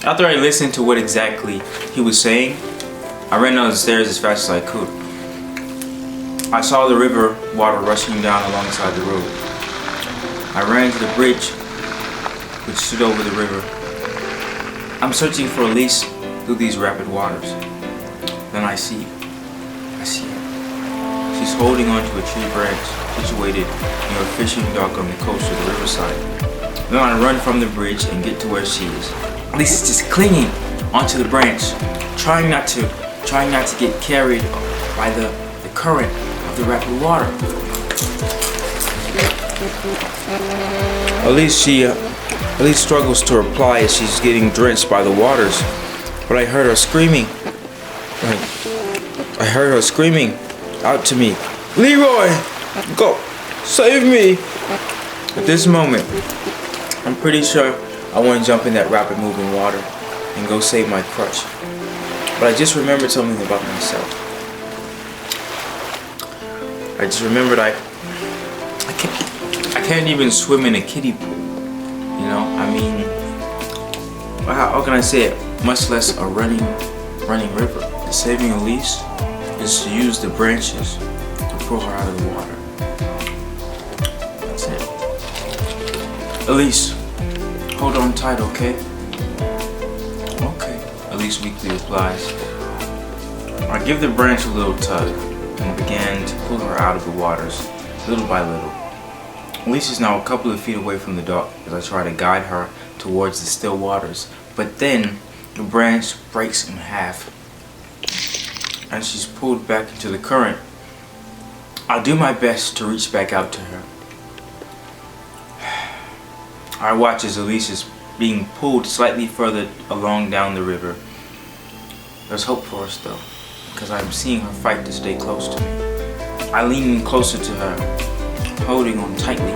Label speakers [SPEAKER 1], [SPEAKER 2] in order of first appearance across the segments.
[SPEAKER 1] After I listened to what exactly he was saying, I ran down the stairs as fast as I could. I saw the river water rushing down alongside the road. I ran to the bridge which stood over the river. I'm searching for Elise through these rapid waters. Then I see her. She's holding onto a tree branch situated near a fishing dock on the coast of the Riverside. Then I run from the bridge and get to where she is. Elise is just clinging onto the branch, trying not to get carried by the current of the rapid water. Elise struggles to reply as she's getting drenched by the waters, but I heard her screaming. I heard her screaming out to me, "Leroy, go, save me!" At this moment, I'm pretty sure I want to jump in that rapid moving water and go save my crutch. But I just remembered something about myself. I just remembered I can't even swim in a kiddie pool. You know, I mean, how can I say it? Much less a running river. Saving Elise is to use the branches to pull her out of the water. That's it. Elise, hold on tight, okay? Okay, Elise weakly replies. I give the branch a little tug and began to pull her out of the waters, little by little. Elise is now a couple of feet away from the dock as I try to guide her towards the still waters, but then the branch breaks in half and she's pulled back into the current. I do my best to reach back out to her. I watch as Elise is being pulled slightly further along down the river. There's hope for us though, because I'm seeing her fight to stay close to me. I lean in closer to her, holding on tightly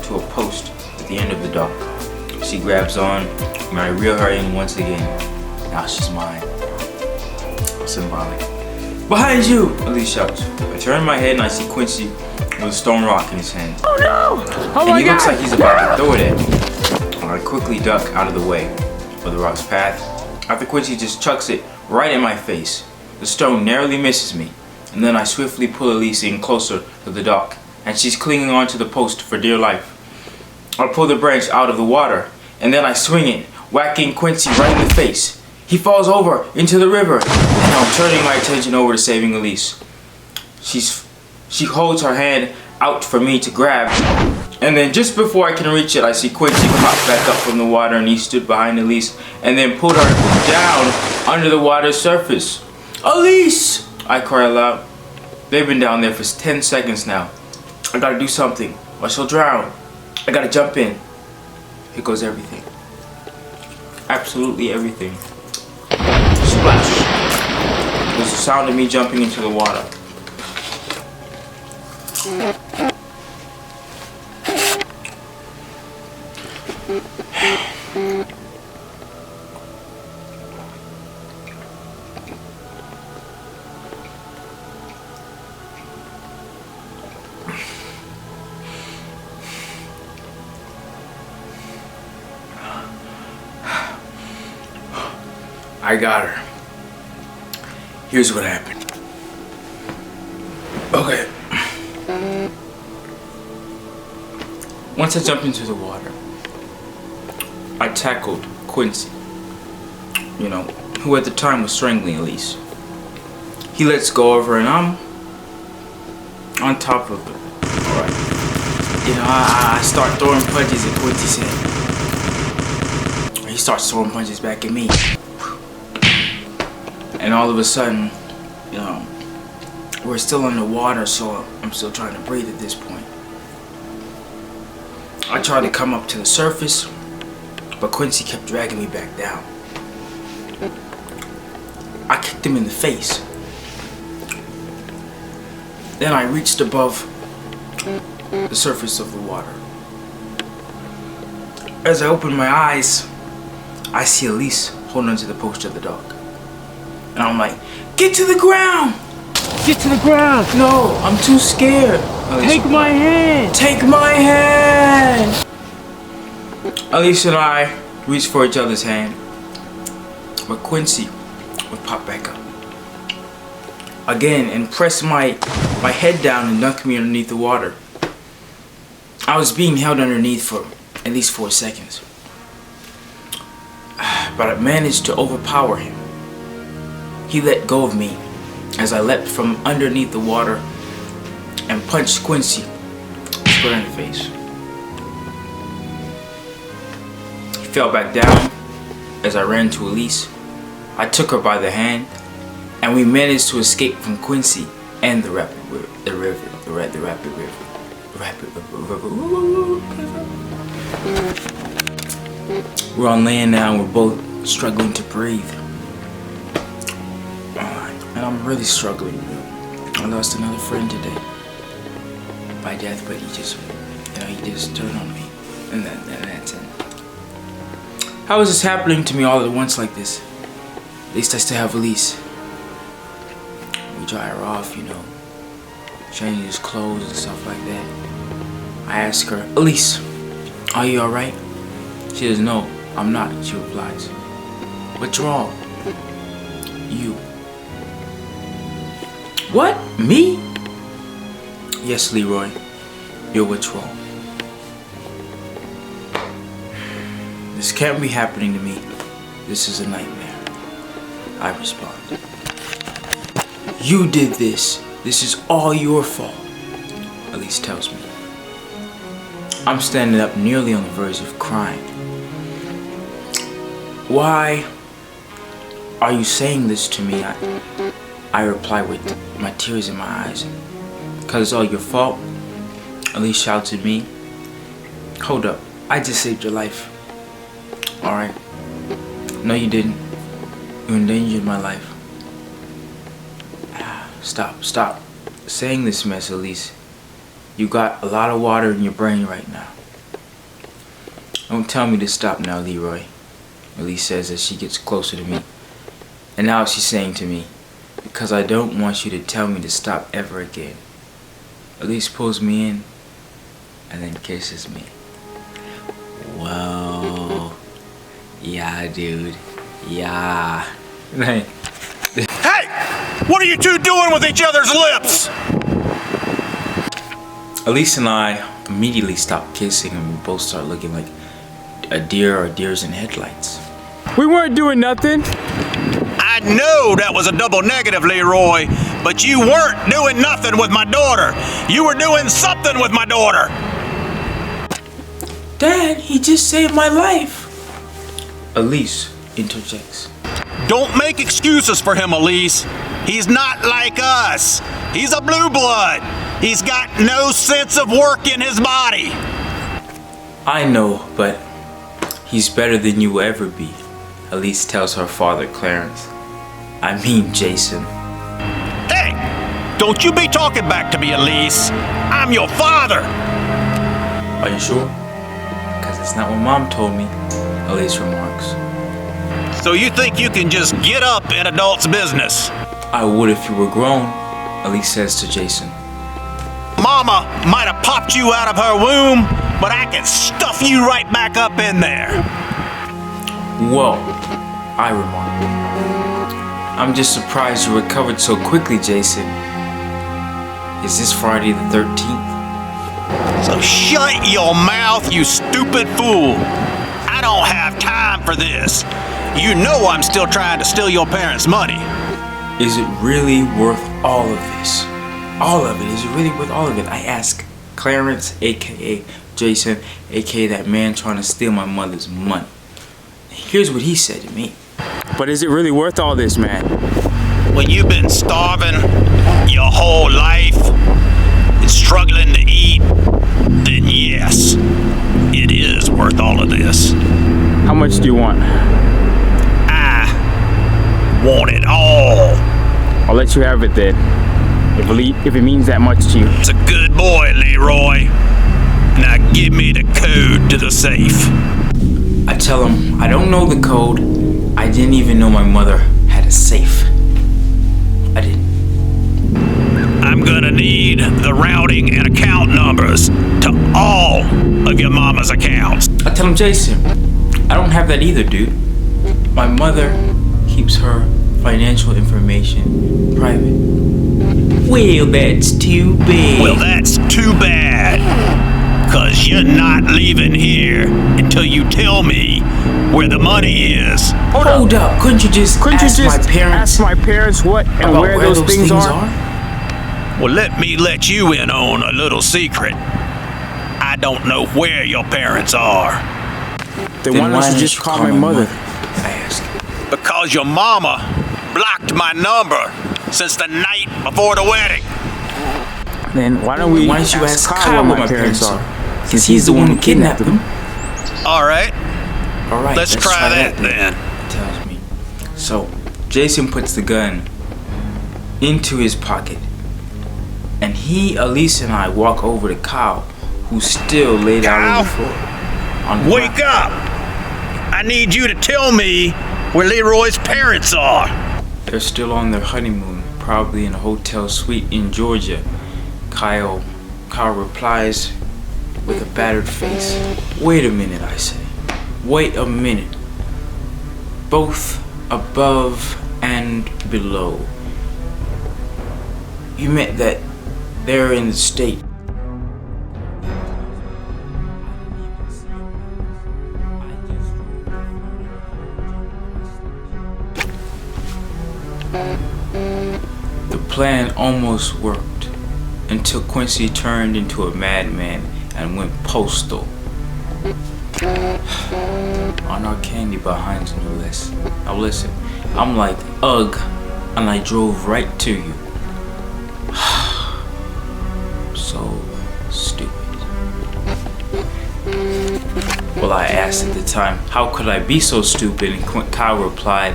[SPEAKER 1] to a post at the end of the dock. She grabs on and I reel her in once again. Now she's mine. Symbolic. Behind you! Elise shouts. I turn my head and I see Quincy with a stone rock in his hand.
[SPEAKER 2] Oh no! Oh
[SPEAKER 1] and
[SPEAKER 2] my
[SPEAKER 1] he
[SPEAKER 2] God!
[SPEAKER 1] looks like he's about to throw it at me. I quickly duck out of the way of the rock's path after Quincy just chucks it right in my face. The stone narrowly misses me, and then I swiftly pull Elise in closer to the dock, and she's clinging onto the post for dear life. I pull the branch out of the water, and then I swing it, whacking Quincy right in the face. He falls over into the river, and I'm turning my attention over to saving Elise. She holds her hand out for me to grab, and then just before I can reach it, I see Quincy pop back up from the water, and he stood behind Elise and then pulled her down under the water's surface. Elise! I cry aloud. They've been down there for 10 seconds now. I gotta do something, or she'll drown. I gotta jump in. Here goes everything. Absolutely everything. Splash! It was the sound of me jumping into the water. I got her. Here's what happened. Okay. Once I jumped into the water, I tackled Quincy, who at the time was strangling Elise. He lets go of her and I'm on top of her. Alright. I start throwing punches at Quincy's head. He starts throwing punches back at me. And all of a sudden, we're still underwater, so I'm still trying to breathe at this point. I tried to come up to the surface, but Quincy kept dragging me back down. I kicked him in the face. Then I reached above the surface of the water. As I open my eyes, I see Elise holding onto the post of the dock. And I'm like, get to the ground!
[SPEAKER 2] Get to the ground!
[SPEAKER 1] No, I'm too scared.
[SPEAKER 2] Take my hand!
[SPEAKER 1] Take my hand! Alexis and I reach for each other's hand, but Quincy would pop back up again and press my head down and dunk me underneath the water. I was being held underneath for at least 4 seconds, but I managed to overpower him. He let go of me as I leapt from underneath the water and punched Quincy square in the face. He fell back down as I ran to Elise. I took her by the hand, and we managed to escape from Quincy and the rapid river. We're on land now, and we're both struggling to breathe. And I'm really struggling. I lost another friend today by death, but he just turned on me, and that's it. How is this happening to me all at once like this? At least I still have Elise. We dry her off, change his clothes and stuff like that. I ask her, Elise, are you alright? She says, no, I'm not, she replies. What's wrong? You. What? Me? Yes, Leroy. You're what's wrong. This can't be happening to me. This is a nightmare. I respond. You did this. This is all your fault, Elise tells me. I'm standing up nearly on the verge of crying. Why are you saying this to me? I reply with my tears in my eyes. Because it's all your fault? Elise shouts at me. Hold up, I just saved your life. Alright. No, you didn't. You endangered my life. Stop saying this mess, Elise. You got a lot of water in your brain right now. Don't tell me to stop now, Leroy, Elise says as she gets closer to me. And now she's saying to me, because I don't want you to tell me to stop ever again. Elise pulls me in and then kisses me. Whoa. Yeah, dude. Yeah.
[SPEAKER 3] Hey! What are you two doing with each other's lips?
[SPEAKER 1] Elise and I immediately stop kissing and we both start looking like a deer or deers in headlights.
[SPEAKER 2] We weren't doing nothing.
[SPEAKER 3] I know that was a double negative, Leroy, but you weren't doing nothing with my daughter. You were doing something with my daughter.
[SPEAKER 1] Dad, he just saved my life. Elise interjects.
[SPEAKER 3] Don't make excuses for him, Elise. He's not like us. He's a blue blood. He's got no sense of work in his body.
[SPEAKER 1] I know, but he's better than you will ever be, Elise tells her father, Clarence. I mean Jason.
[SPEAKER 3] Hey, don't you be talking back to me, Elise. I'm your father.
[SPEAKER 1] Are you sure? Because that's not what Mom told me, Elise remarks.
[SPEAKER 3] So you think you can just get up in adults' business?
[SPEAKER 1] I would if you were grown, Elise says to Jason.
[SPEAKER 3] Mama might have popped you out of her womb, but I can stuff you right back up in there.
[SPEAKER 1] Whoa, I remark. I'm just surprised you recovered so quickly, Jason. Is this Friday the 13th?
[SPEAKER 3] So shut your mouth, you stupid fool. I don't have time for this. You know I'm still trying to steal your parents' money.
[SPEAKER 1] Is it really worth all of this? All of it? Is it really worth all of it? I ask Clarence, a.k.a. Jason, a.k.a. that man trying to steal my mother's money. Here's what he said to me.
[SPEAKER 2] But is it really worth all this, man?
[SPEAKER 3] When you've been starving your whole life and struggling to eat, then yes, it is worth all of this.
[SPEAKER 2] How much do you want?
[SPEAKER 3] I want it all.
[SPEAKER 2] I'll let you have it then. If it means that much to you.
[SPEAKER 3] It's a good boy, Leroy. Now give me the code to the safe.
[SPEAKER 1] I tell him I don't know the code. I didn't even know my mother had a safe. I didn't.
[SPEAKER 3] I'm gonna need the routing and account numbers to all of your mama's accounts.
[SPEAKER 1] I tell him, Jason, I don't have that either, dude. My mother keeps her financial information private. Well, that's too bad.
[SPEAKER 3] Well, that's too bad. 'Cause you're not leaving here until you tell me where the money is.
[SPEAKER 1] Hold up. Couldn't you just
[SPEAKER 2] ask my parents what and
[SPEAKER 1] about
[SPEAKER 2] where those things are?
[SPEAKER 3] Well, let me let you in on a little secret. I don't know where your parents are.
[SPEAKER 2] Then why don't you just call my mother?
[SPEAKER 1] I ask.
[SPEAKER 3] Because your mama blocked my number since the night before the wedding.
[SPEAKER 2] Then why don't you ask Kyle where my parents are?
[SPEAKER 1] Because he's the one who kidnapped them.
[SPEAKER 3] All right.
[SPEAKER 1] All right.
[SPEAKER 3] Let's try that then.
[SPEAKER 1] Tells me. So, Jason puts the gun into his pocket. And Elise and I walk over to Kyle, who's still laid out on the floor.
[SPEAKER 3] Wake up! I need you to tell me where Leroy's parents are.
[SPEAKER 1] They're still on their honeymoon, probably in a hotel suite in Georgia. Kyle replies with a battered face. Wait a minute, I say. Wait a minute. Both above and below. You meant that they're in the state. The plan almost worked until Quincy turned into a madman and went postal. On our candy behinds, no less. Now listen, I'm like, ugh, and I drove right to you. So stupid. Well, I asked at the time, how could I be so stupid? And Kyle replied,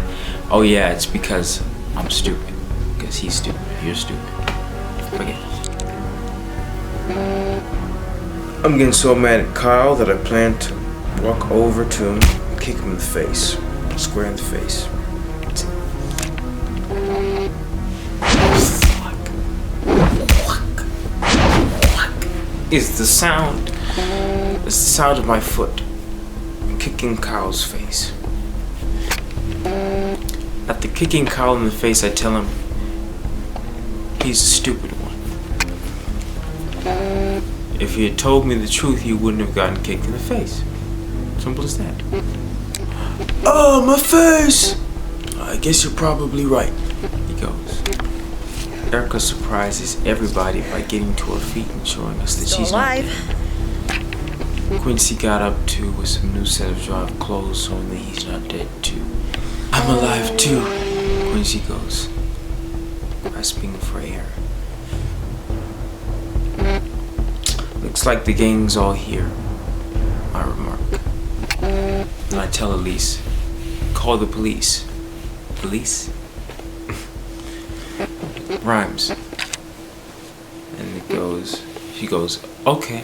[SPEAKER 1] oh yeah, it's because I'm stupid. Because he's stupid. You're stupid. Forget it. I'm getting so mad at Kyle that I plan to walk over to him and kick him in the face. Square in the face. It's the sound. It's the sound of my foot kicking Kyle's face. After kicking Kyle in the face, I tell him he's a stupid one. If he had told me the truth, he wouldn't have gotten kicked in the face. Simple as that. Oh, my face! I guess you're probably right, he goes. Erica surprises everybody by getting to her feet and showing us that she's alive. Not dead. Quincy got up too with some new set of drive clothes, showing that he's not dead too. I'm alive too, Quincy goes, grasping for air. Looks like the gang's all here, I remark. And I tell Elise, call the police. Police? Rhymes. And she goes, okay.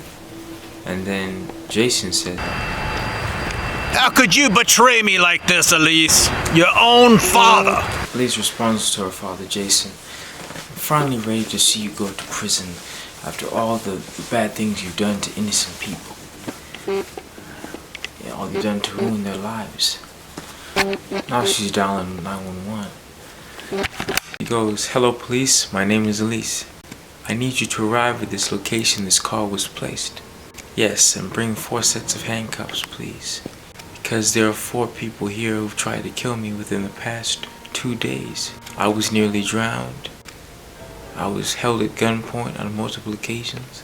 [SPEAKER 1] And then Jason said,
[SPEAKER 3] how could you betray me like this, Elise? Your own father.
[SPEAKER 1] Elise responds to her father, Jason, I'm finally ready to see you go to prison after all the bad things you've done to innocent people. Yeah, all you've done to ruin their lives. Now she's dialing 911. He goes, hello police, my name is Elise. I need you to arrive at this location this call was placed. Yes, and bring 4 sets of handcuffs, please. Because there are 4 people here who've tried to kill me within the past 2 days. I was nearly drowned. I was held at gunpoint on multiple occasions.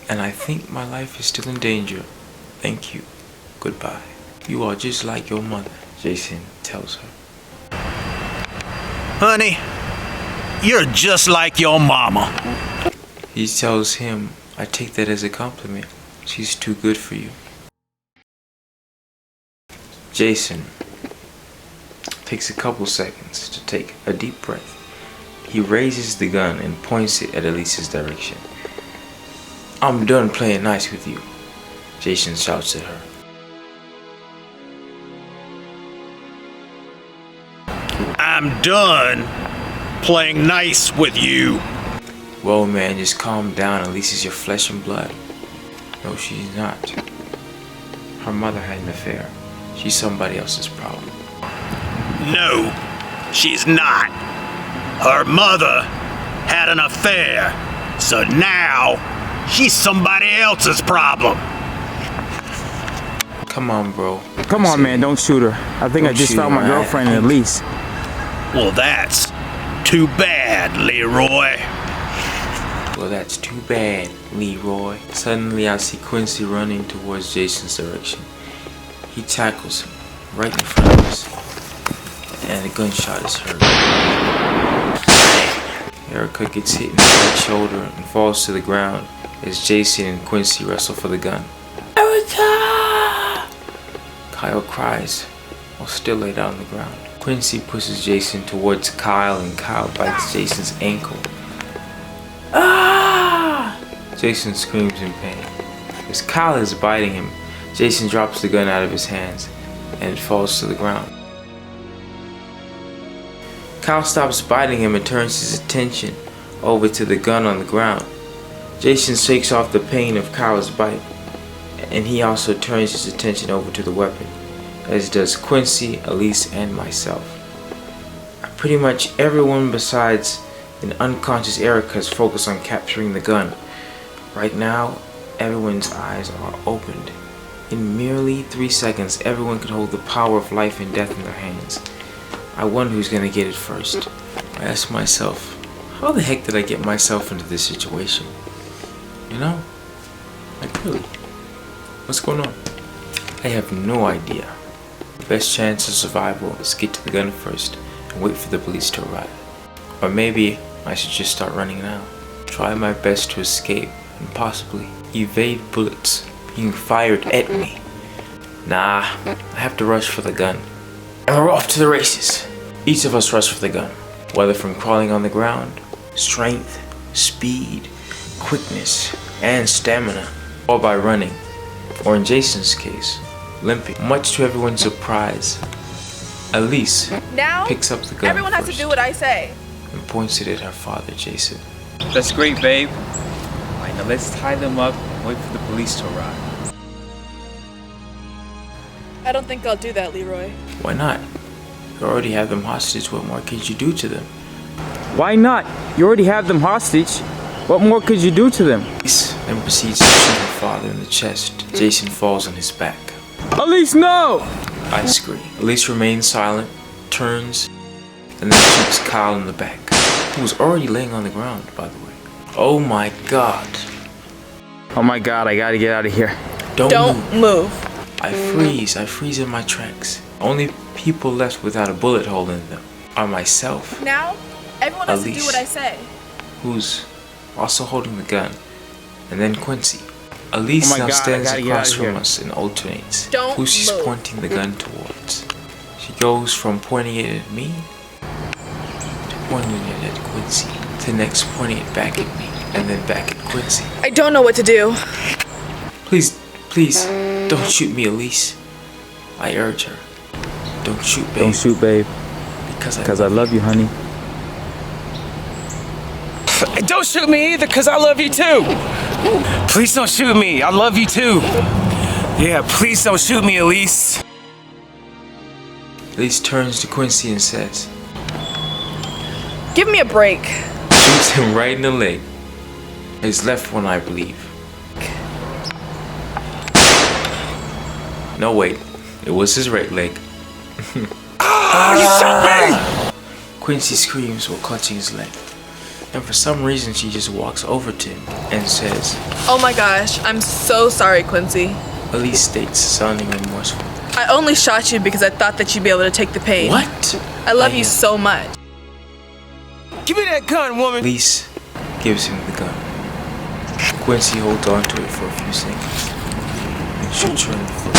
[SPEAKER 1] And I think my life is still in danger. Thank you. Goodbye. You are just like your mother, Jason tells her.
[SPEAKER 3] Honey, you're just like your mama.
[SPEAKER 1] He tells him, I take that as a compliment. She's too good for you. Jason takes a couple seconds to take a deep breath. He raises the gun and points it at Elise's direction. I'm done playing nice with you, Jason shouts at her.
[SPEAKER 3] I'm done playing nice with you.
[SPEAKER 1] Whoa, man, just calm down. Elise is your flesh and blood. No, she's not. Her mother had an affair. she's somebody else's problem.
[SPEAKER 3] No, she's not. Her mother had an affair, so now she's somebody else's problem.
[SPEAKER 1] Come on, bro.
[SPEAKER 2] Come on, man, don't shoot her. I think I just found my girlfriend at least.
[SPEAKER 3] Well, that's too bad, Leroy.
[SPEAKER 1] Well, that's too bad, Leroy. Suddenly, I see Quincy running towards Jason's direction. He tackles him right in front of us, and a gunshot is heard. Erica gets hit in the right shoulder and falls to the ground as Jason and Quincy wrestle for the gun. Erica! Kyle cries while still laid out on the ground. Quincy pushes Jason towards Kyle and Kyle bites Jason's ankle. Ah! Jason screams in pain. As Kyle is biting him, Jason drops the gun out of his hands and it falls to the ground. Kyle stops biting him and turns his attention over to the gun on the ground. Jason shakes off the pain of Kyle's bite, and he also turns his attention over to the weapon, as does Quincy, Elise, and myself. Pretty much everyone besides an unconscious Erica is focused on capturing the gun. Right now, everyone's eyes are opened. In merely 3 seconds, everyone could hold the power of life and death in their hands. I wonder who's gonna get it first. I ask myself, how the heck did I get myself into this situation? You know? Like, really? What's going on? I have no idea. The best chance of survival is to get to the gun first and wait for the police to arrive. Or maybe I should just start running now. Try my best to escape and possibly evade bullets being fired at me. Nah, I have to rush for the gun. And we're off to the races. Each of us rush for the gun, whether from crawling on the ground, strength, speed, quickness, and stamina, or by running, or in Jason's case, limping. Much to everyone's surprise, Elise
[SPEAKER 4] now
[SPEAKER 1] picks up the gun
[SPEAKER 4] everyone has to do what I say.
[SPEAKER 1] and points it at her father, Jason.
[SPEAKER 2] That's great, babe. Alright, now let's tie them up and wait for the police to arrive.
[SPEAKER 4] I don't think I'll do that, Leroy.
[SPEAKER 1] Why not? You already have them hostage. What more could you do to them?
[SPEAKER 2] Why not? You already have them hostage. What more could you do to them?
[SPEAKER 1] Elise then proceeds to shoot her father in the chest. Jason falls on his back.
[SPEAKER 2] Elise, no!
[SPEAKER 1] I scream. Elise remains silent, turns, and then shoots Kyle in the back, who was already laying on the ground, by the way. Oh my god.
[SPEAKER 2] Oh my god, I gotta get out of here.
[SPEAKER 4] Don't move.
[SPEAKER 1] I freeze in my tracks. Only people left without a bullet hole in them are myself,
[SPEAKER 4] Now, everyone has to
[SPEAKER 1] Elise.
[SPEAKER 4] do what I say.
[SPEAKER 1] who's also holding the gun, and then Quincy. Elise
[SPEAKER 2] Oh my
[SPEAKER 1] now
[SPEAKER 2] God, I
[SPEAKER 1] stands
[SPEAKER 2] gotta get
[SPEAKER 1] across
[SPEAKER 2] out of
[SPEAKER 1] from
[SPEAKER 2] here.
[SPEAKER 1] us and alternates
[SPEAKER 4] Don't
[SPEAKER 1] who she's
[SPEAKER 4] move.
[SPEAKER 1] pointing the gun towards. She goes from pointing it at me to pointing it at Quincy to next pointing it back at me and then back at Quincy.
[SPEAKER 4] I don't know what to do.
[SPEAKER 1] Please, don't shoot me, Elise. I urge her. Don't shoot, babe.
[SPEAKER 2] Don't shoot, babe.
[SPEAKER 1] Because
[SPEAKER 2] I love you, honey.
[SPEAKER 5] Don't shoot me either, cause I love you too. Please don't shoot me. I love you too. Yeah, please don't shoot me, Elise.
[SPEAKER 1] Elise turns to Quincy and says,
[SPEAKER 4] Give me a break.
[SPEAKER 1] shoots him right in the leg. His left one, I believe. No, wait. It was his right leg.
[SPEAKER 5] You shot me!
[SPEAKER 1] Quincy screams while clutching his leg. And for some reason, she just walks over to him and says,
[SPEAKER 4] Oh my gosh, I'm so sorry, Quincy.
[SPEAKER 1] Elise states, sounding remorseful.
[SPEAKER 4] I only shot you because I thought that you'd be able to take the pain.
[SPEAKER 1] What?
[SPEAKER 4] I love you so much.
[SPEAKER 5] Give me that gun, woman.
[SPEAKER 1] Elise gives him the gun. Quincy holds on to it for a few seconds and shoots her in the foot.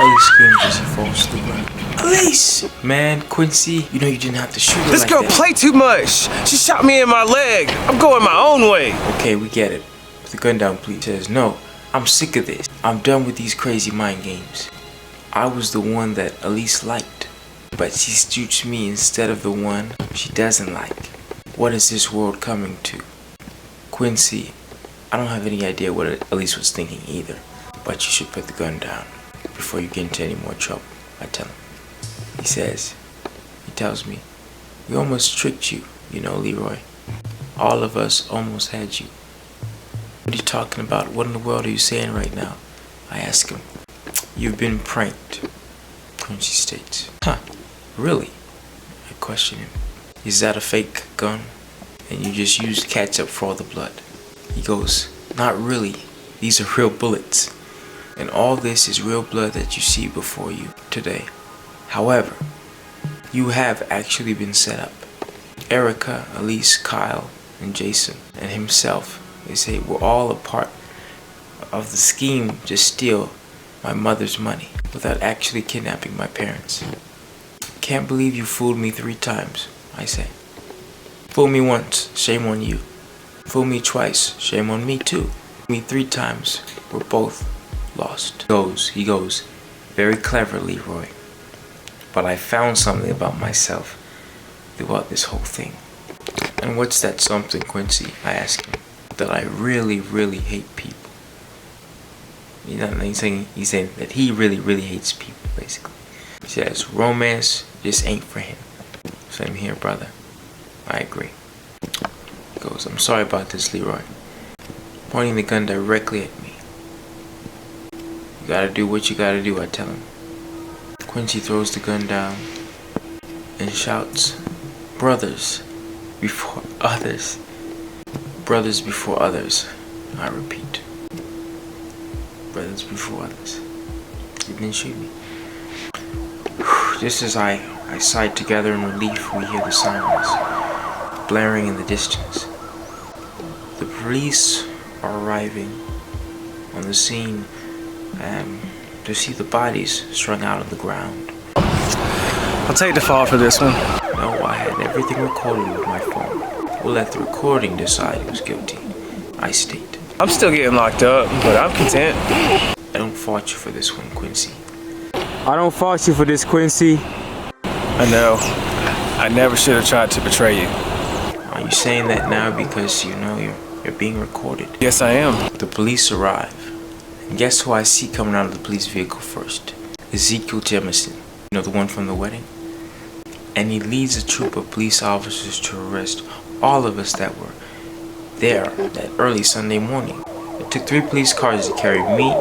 [SPEAKER 1] Elise screams as she falls to the ground. Elise! Man, Quincy, you know you didn't have to shoot her
[SPEAKER 5] This
[SPEAKER 1] like
[SPEAKER 5] girl
[SPEAKER 1] that.
[SPEAKER 5] play too much. She shot me in my leg. I'm going my own way.
[SPEAKER 1] Okay, we get it. Put the gun down, please. She says, no, I'm sick of this. I'm done with these crazy mind games. I was the one that Elise liked, but she shoots me instead of the one she doesn't like. What is this world coming to? Quincy, I don't have any idea what Elise was thinking either, but you should put the gun down. before you get into any more trouble, I tell him. He tells me, we almost tricked you, you know, Leroy. All of us almost had you. What are you talking about? What in the world are you saying right now? I ask him. You've been pranked, Quincy states. Huh, really? I question him. Is that a fake gun? And you just used ketchup for all the blood? He goes, not really. These are real bullets. And all this is real blood that you see before you today. However, you have actually been set up. Erica, Elise, Kyle, and Jason, and himself, they say, were all a part of the scheme to steal my mother's money without actually kidnapping my parents. Can't believe you fooled me 3 times, I say. Fool me once, shame on you. Fool me twice, shame on me too. Me 3 times, we're both lost. He goes, very clever, Leroy. But I found something about myself throughout this whole thing. And what's that something, Quincy? I ask him. That I really, really hate people. He's saying that he really, really hates people, basically. He says, romance just ain't for him. Same here, brother. I agree. He goes, I'm sorry about this, Leroy. Pointing the gun directly at me. You gotta do what you gotta do, I tell him. Quincy throws the gun down and shouts, brothers before others. Brothers before others, I repeat. Brothers before others. He didn't shoot me. Just as I sighed together in relief, we hear the sirens blaring in the distance. The police are arriving on the scene to see the bodies strung out on the ground.
[SPEAKER 5] I'll take the fall for this one.
[SPEAKER 1] No, I had everything recorded with my phone. We'll let the recording decide who's guilty, I state.
[SPEAKER 5] I'm still getting locked up, but I'm content.
[SPEAKER 1] I don't fault you for this one, Quincy.
[SPEAKER 2] I don't fault you for this, Quincy.
[SPEAKER 5] I know. I never should have tried to betray you.
[SPEAKER 1] Are you saying that now because you know you're being recorded?
[SPEAKER 5] Yes, I am.
[SPEAKER 1] The police arrive. And guess who I see coming out of the police vehicle first? Ezekiel Jemison. You know, the one from the wedding? And he leads a troop of police officers to arrest all of us that were there that early Sunday morning. It took 3 police cars to carry me,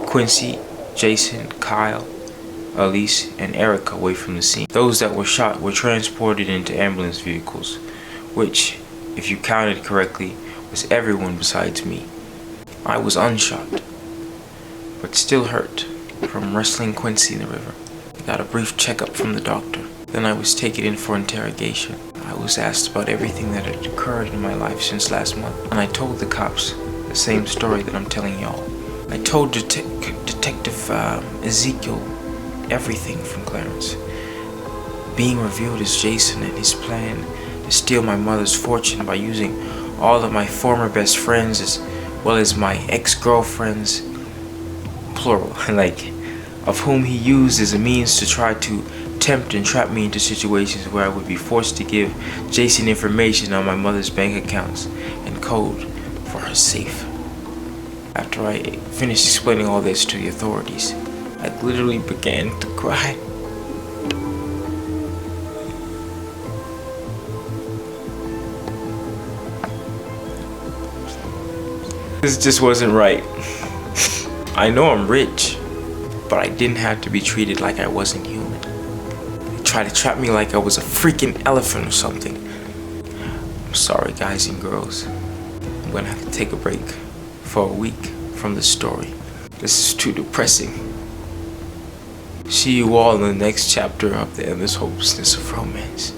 [SPEAKER 1] Quincy, Jason, Kyle, Elise, and Erica away from the scene. Those that were shot were transported into ambulance vehicles, which, if you counted correctly, was everyone besides me. I was unshot, but still hurt from wrestling Quincy in the river. Got a brief checkup from the doctor. Then I was taken in for interrogation. I was asked about everything that had occurred in my life since last month, and I told the cops the same story that I'm telling y'all. I told Detective Ezekiel everything from Clarence. Being revealed as Jason and his plan to steal my mother's fortune by using all of my former best friends as well as my ex-girlfriends, plural, of whom he used as a means to try to tempt and trap me into situations where I would be forced to give Jason information on my mother's bank accounts and code for her safe. After I finished explaining all this to the authorities, I literally began to cry. This just wasn't right. I know I'm rich, but I didn't have to be treated like I wasn't human. They tried to trap me like I was a freaking elephant or something. I'm sorry, guys and girls. I'm gonna have to take a break for a week from the story. This is too depressing. See you all in the next chapter of the endless hopelessness of romance.